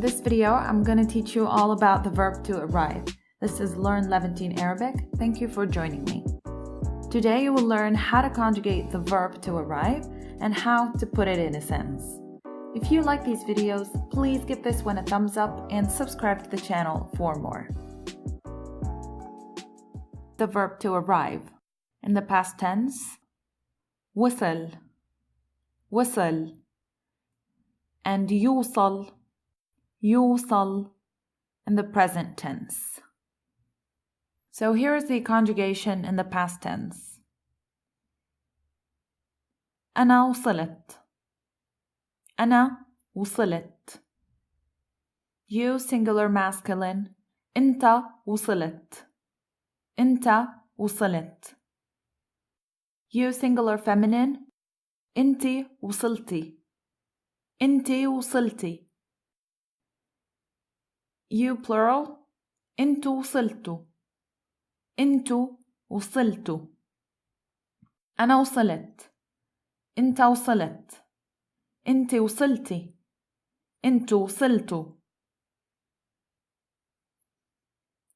this video, I'm going to teach you all about the verb to arrive. This is Learn Levantine Arabic. Thank you for joining me. Today you will learn how to conjugate the verb to arrive and how to put it in a sentence. If you like these videos, please give this one a thumbs up and subscribe to the channel for more. The verb to arrive. In the past tense, وصل, وصل, and يوصل, يوصل in the present tense. So here is the conjugation in the past tense. أنا وصلت, أنا وصلت. You singular masculine, أنت وصلت, أنت وصلت. You singular feminine, أنتِ وصلتِ, أنتِ وصلتِ. You plural, أنتوا وصلتوا, أنتوا وصلتوا. أنا وصلت, أنت وصلت, أنتِ وصلتِ, أنتوا وصلتوا.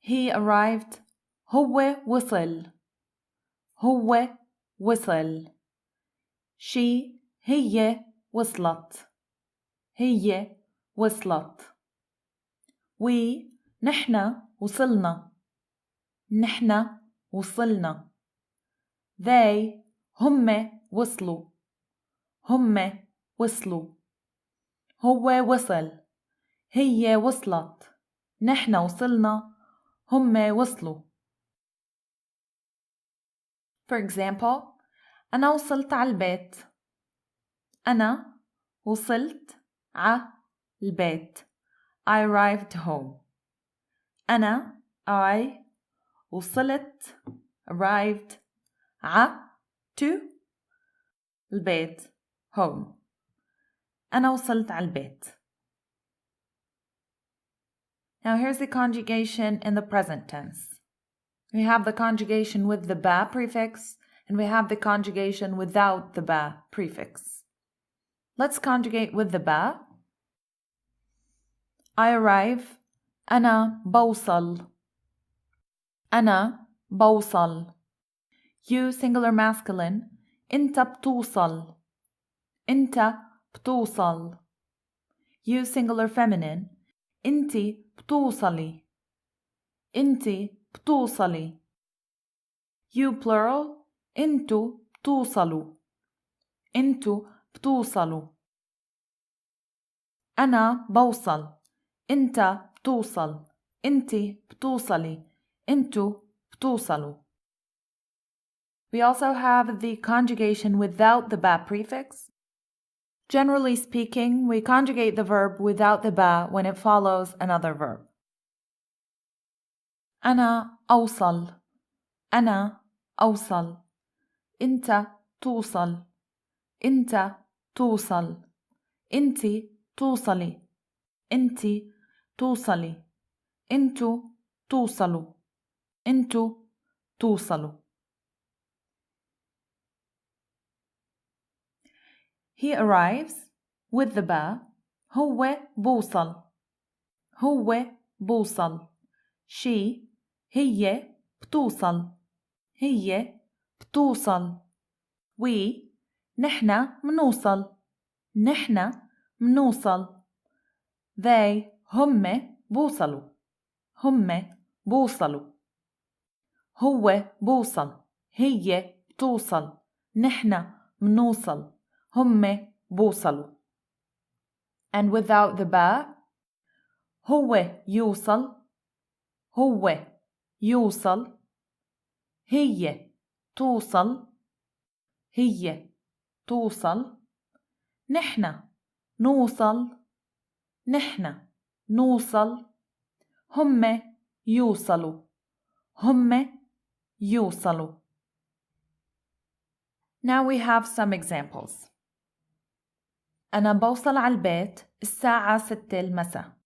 He arrived, هو وصل, هو وصل. She, هي وصلت, هي وصلت. We, نحن وصلنا, نحن وصلنا. They, هم وصلوا, هم وصلوا. هو وصل, هي وصلت, نحن وصلنا, هم وصلوا. For example, أنا وصلت على البيت. أنا وصلت على البيت. I arrived home. أنا, I, وصلت, arrived, to, البيت, home. أنا وصلت على البيت. Now here's the conjugation in the present tense. We have the conjugation with the ba prefix, and we have the conjugation without the ba prefix. Let's conjugate with the ba. I arrive, أنا بوصل, أنا بوصل. You singular masculine, أنت بتوصل, أنت بتوصل. You singular feminine, أنت بتوصلي, أنت بتوصلي. You plural, أنتوا بتوصلوا, أنتوا بتوصلوا. أنا بوصل, أنت بتوصل, أنت بتوصلي, أنتوا بتوصلوا. We also have the conjugation without the ba prefix. Generally speaking, we conjugate the verb without the ba when it follows another verb. أنا أوصل, أنا أوصل. أنت توصل, أنت توصل. أنت توصلي, أنت توصلي. أنتوا توصلوا, أنتوا توصلوا. He arrives with the ba. هو بوصل, هو بوصل. She, هي بتوصل, هي بتوصل. We, نحن منوصل, نحن منوصل. They, هم بوصلوا, هم بوصلوا. هو بوصل, هي بتوصل, نحن منوصل, هم بوصلوا. And without the ba, هو يوصل, هو يوصل. هي توصل, هي توصل. نحن نوصل, نحن نوصل. هم يوصلوا, هم يوصلوا. Now we have some examples. أنا بوصل على البيت الساعة 6 المساء.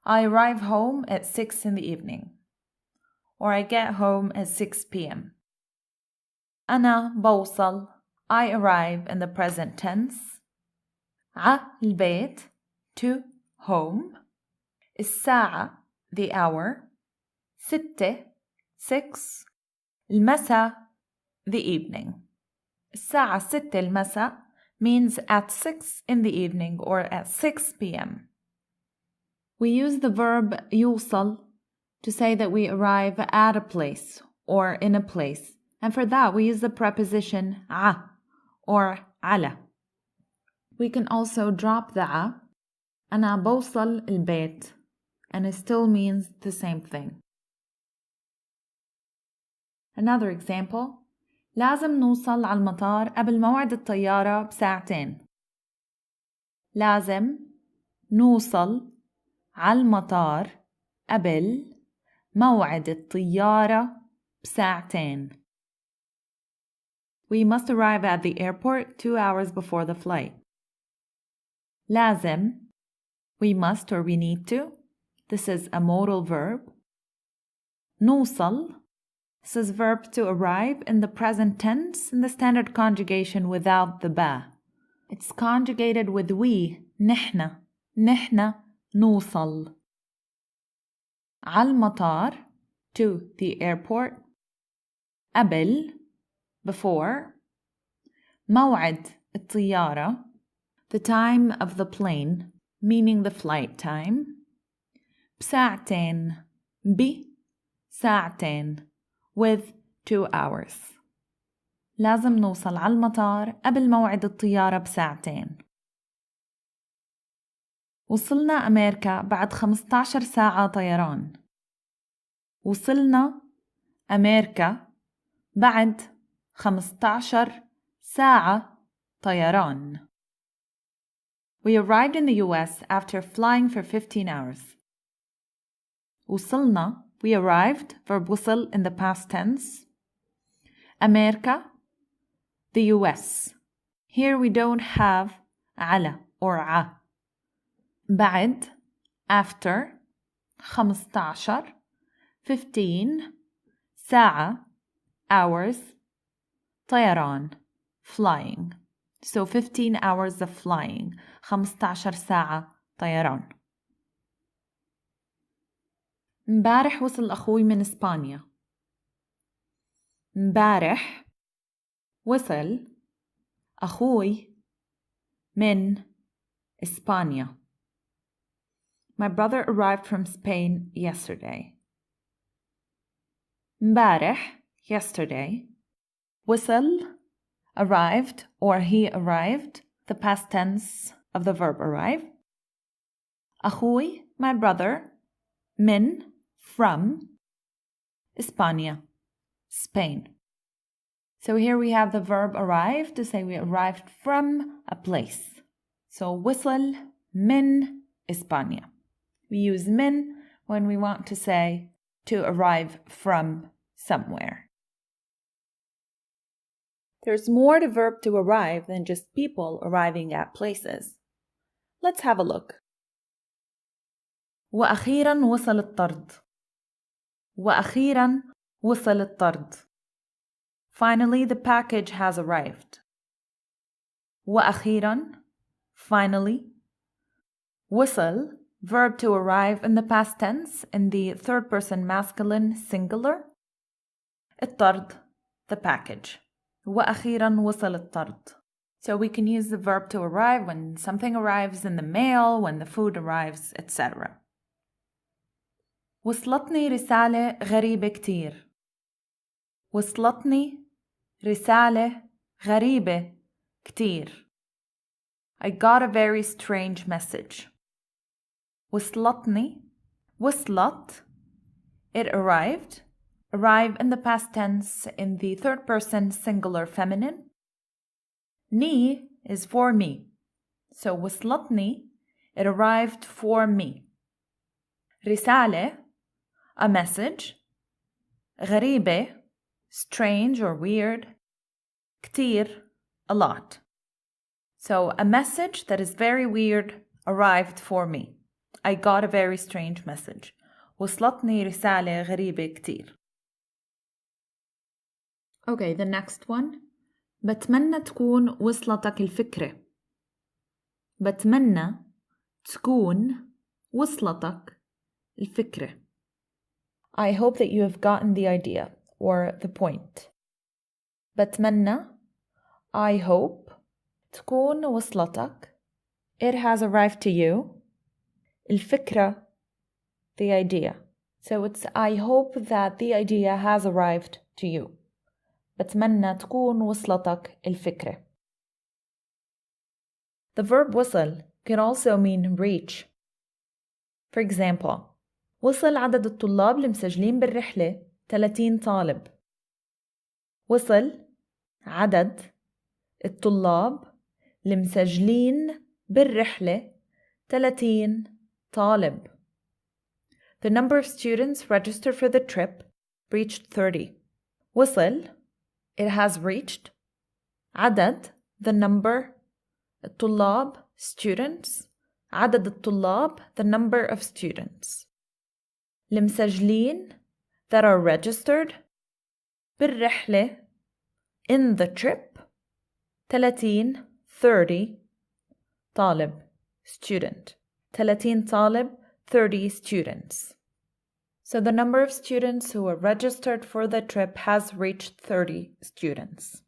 I arrive home at 6 in the evening. Or I get home at 6 p.m. أنا بوصل, I arrive in the present tense. على البيت, to home. الساعة the hour. 6 6. المساء the evening. الساعة 6 المساء means at 6 in the evening or at 6 p.m. We use the verb يوصل to say that we arrive at a place or in a place. And for that we use the preposition ع or على. We can also drop the ع. أنا بوصل البيت. And it still means the same thing. Another example. لازم نوصل على المطار قبل موعد الطيارة بساعتين. لازم نوصل على المطار قبل موعد الطيارة بساعتين. We must arrive at the airport 2 hours before the flight. لازم, we must or we need to. This is a modal verb. نوصل, this is verb to arrive in the present tense in the standard conjugation without the ba. It's conjugated with we, نحن, نحن نوصل. على المطار, to the airport. قبل, before. موعد الطيارة, the time of the plane, meaning the flight time. بساعتين, بساعتين, with 2 hours. لازم نوصل على المطار قبل موعد الطيارة بساعتين. وصلنا أمريكا بعد 15 ساعة طيران. وصلنا أمريكا بعد 15 ساعة طيران. We arrived in the US after flying for 15 hours. وصلنا, we arrived, verb وصل in the past tense. أمريكا, the US. Here we don't have على or ع. بعد, after, 15, 15, ساعة, hours, طيران, flying. So 15 hours of flying, 15 ساعة طيران. امبارح وصل أخوي من إسبانيا. امبارح وصل أخوي من إسبانيا. My brother arrived from Spain yesterday. امبارح, yesterday. وصل, arrived or he arrived, the past tense of the verb arrive. أخوي, my brother, من, from, España, Spain. So here we have the verb arrive to say we arrived from a place. So وصل من España. We use من when we want to say to arrive from somewhere. There's more to verb to arrive than just people arriving at places. Let's have a look. وأخيراً وصل الطرد. وأخيراً وصل الطرد. Finally, the package has arrived. وأخيراً, finally. وصل, verb to arrive in the past tense in the third person masculine singular. الطرد, the package. وأخيراً وصل الطرد. So we can use the verb to arrive when something arrives in the mail, when the food arrives, etc. وصلتني رسالة غريبة كتير. وصلتني رسالة غريبة كتير. I got a very strange message. وصلتني, وصلت, it arrived. Arrive in the past tense in the third person singular feminine. Ni is for me. So وصلتني, it arrived for me. رسالة, a message. غريبة, strange or weird. كتير, a lot. So a message that is very weird arrived for me. I got a very strange message. وصلتني رسالة غريبة كتير. Okay, the next one. بتمنى تكون وصلتك الفكرة. بتمنى تكون وصلتك الفكرة. I hope that you have gotten the idea or the point. بتمنى I hope تكون وصلتك it has arrived to you الفكرة the idea. So it's I hope that the idea has arrived to you. بتمنى تكون وصلتك الفكرة. The verb وصل can also mean reach. For example, وصل عدد الطلاب المسجلين بالرحلة 30 طالب. وصل عدد الطلاب المسجلين بالرحلة 30 طالب. The number of students registered for the trip reached 30. وصل it has reached عدد the number الطلاب students عدد الطلاب the number of students المسجلين that are registered بالرحلة in the trip 30 طالب student 30 طالب 30 students. So the number of students who are registered for the trip has reached 30 students.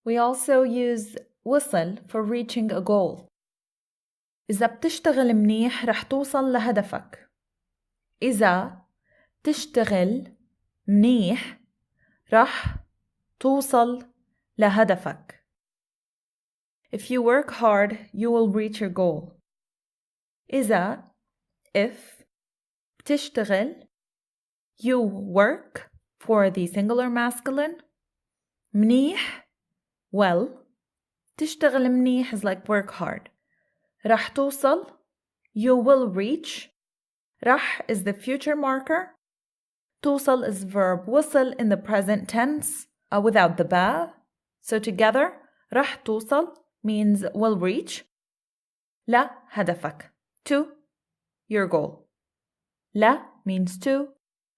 We also use وصل for reaching a goal. إذا بتشتغل منيح رح توصل لهدفك. إذا تشتغل منيح رح توصل لهدفك. If you work hard, you will reach your goal. إذا if بتشتغل you work for the singular masculine منيح well تشتغل منيح is like work hard رح توصل you will reach رح is the future marker توصل is verb وصل in the present tense without the ba so together رح توصل means will reach لهدفك to your goal. لا means to,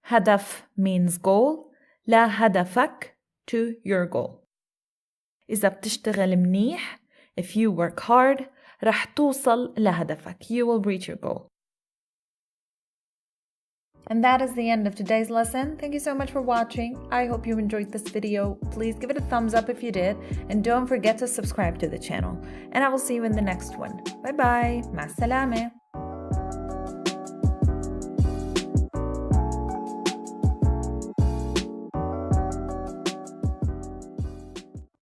هدف means goal, لهدفك to your goal. إذا بتشتغل منيح, if you work hard, رح توصل لهدفك. You will reach your goal. And that is the end of today's lesson. Thank you so much for watching. I hope you enjoyed this video. Please give it a thumbs up if you did. And don't forget to subscribe to the channel. And I will see you in the next one. Bye bye. مع السلامة.